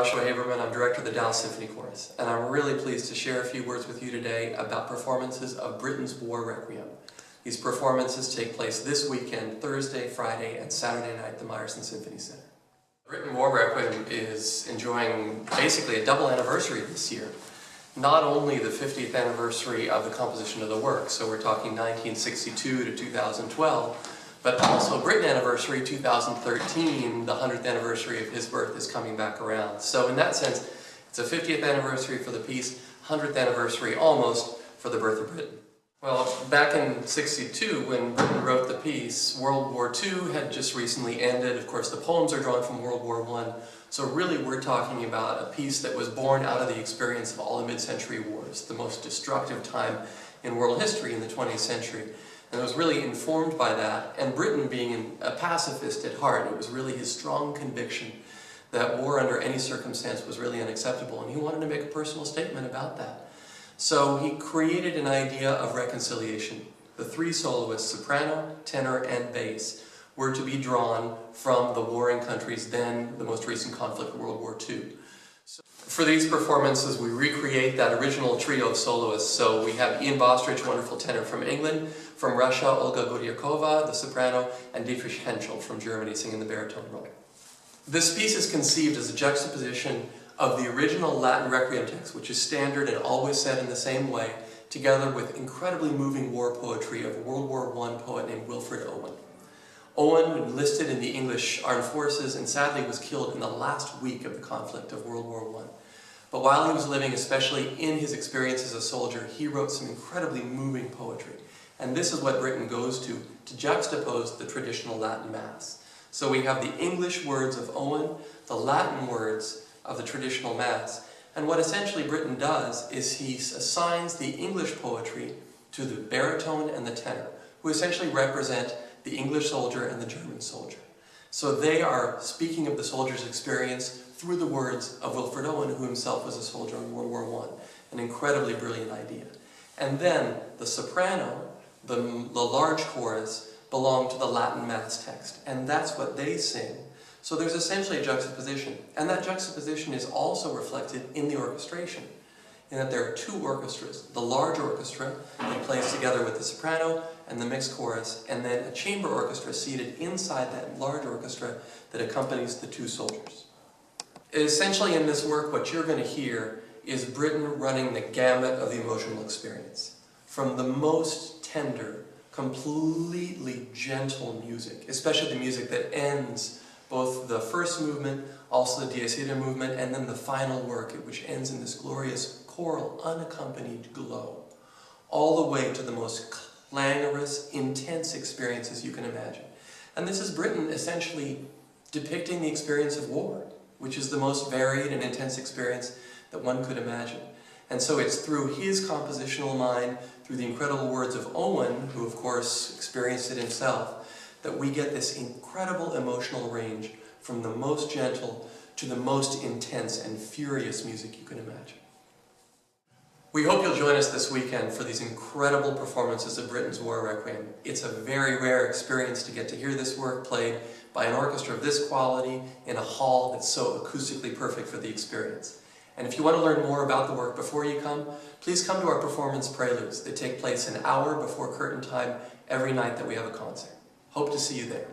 Joshua Habermann. I'm director of the Dallas Symphony Chorus, and I'm really pleased to share a few words with you today about performances of Britain's War Requiem. These performances take place this weekend, Thursday, Friday, and Saturday night at the Meyerson Symphony Center. Britten War Requiem is enjoying basically a double anniversary this year. Not only the 50th anniversary of the composition of the work, so we're talking 1962 to 2012, but also Britten anniversary 2013, the 100th anniversary of his birth is coming back around. So in that sense, it's a 50th anniversary for the piece, 100th anniversary almost for the birth of Britain. Well, back in '62, when Britain wrote the piece, World War II had just recently ended. Of course, the poems are drawn from World War I. So really, we're talking about a piece that was born out of the experience of all the mid-century wars, the most destructive time in world history in the 20th century. And it was really informed by that. And Britain, being a pacifist at heart, it was really his strong conviction that war under any circumstance was really unacceptable. And he wanted to make a personal statement about that. So he created an idea of reconciliation. The three soloists, soprano, tenor, and bass, were to be drawn from the warring countries, then the most recent conflict, World War II. So for these performances, we recreate that original trio of soloists. So we have Bostridge, wonderful tenor from England, from Russia, Olga Guryakova, the soprano, and Dietrich Henschel from Germany singing the baritone role. This piece is conceived as a juxtaposition of the original Latin Requiem text, which is standard and always said in the same way, together with incredibly moving war poetry of a World War I poet named Wilfred Owen. Owen enlisted in the English armed forces and sadly was killed in the last week of the conflict of World War I. But while he was living, especially in his experience as a soldier, he wrote some incredibly moving poetry. And this is what Britain goes to juxtapose the traditional Latin Mass. So we have the English words of Owen, the Latin words of the traditional Mass, and what essentially Britain does is he assigns the English poetry to the baritone and the tenor, who essentially represent the English soldier and the German soldier. So they are speaking of the soldier's experience through the words of Wilfred Owen, who himself was a soldier in World War I. An incredibly brilliant idea. And then the soprano, the large chorus, belong to the Latin Mass text, and that's what they sing. So there's essentially a juxtaposition, and that juxtaposition is also reflected in the orchestration, in that there are two orchestras. The large orchestra that plays together with the soprano and the mixed chorus, and then a chamber orchestra seated inside that large orchestra that accompanies the two soldiers. Essentially in this work, what you're going to hear is Britain running the gamut of the emotional experience. From the most tender, completely gentle music, especially the music that ends both the first movement, also the Dies Irae movement, and then the final work, which ends in this glorious choral, unaccompanied glow, all the way to the most clangorous, intense experiences you can imagine. And this is Britain essentially depicting the experience of war, which is the most varied and intense experience that one could imagine. And so it's through his compositional mind, through the incredible words of Owen, who of course experienced it himself, that we get this incredible emotional range from the most gentle to the most intense and furious music you can imagine. We hope you'll join us this weekend for these incredible performances of Britain's War Requiem. It's a very rare experience to get to hear this work played by an orchestra of this quality in a hall that's so acoustically perfect for the experience. And if you want to learn more about the work before you come, please come to our performance preludes that take place an hour before curtain time every night that we have a concert. Hope to see you there.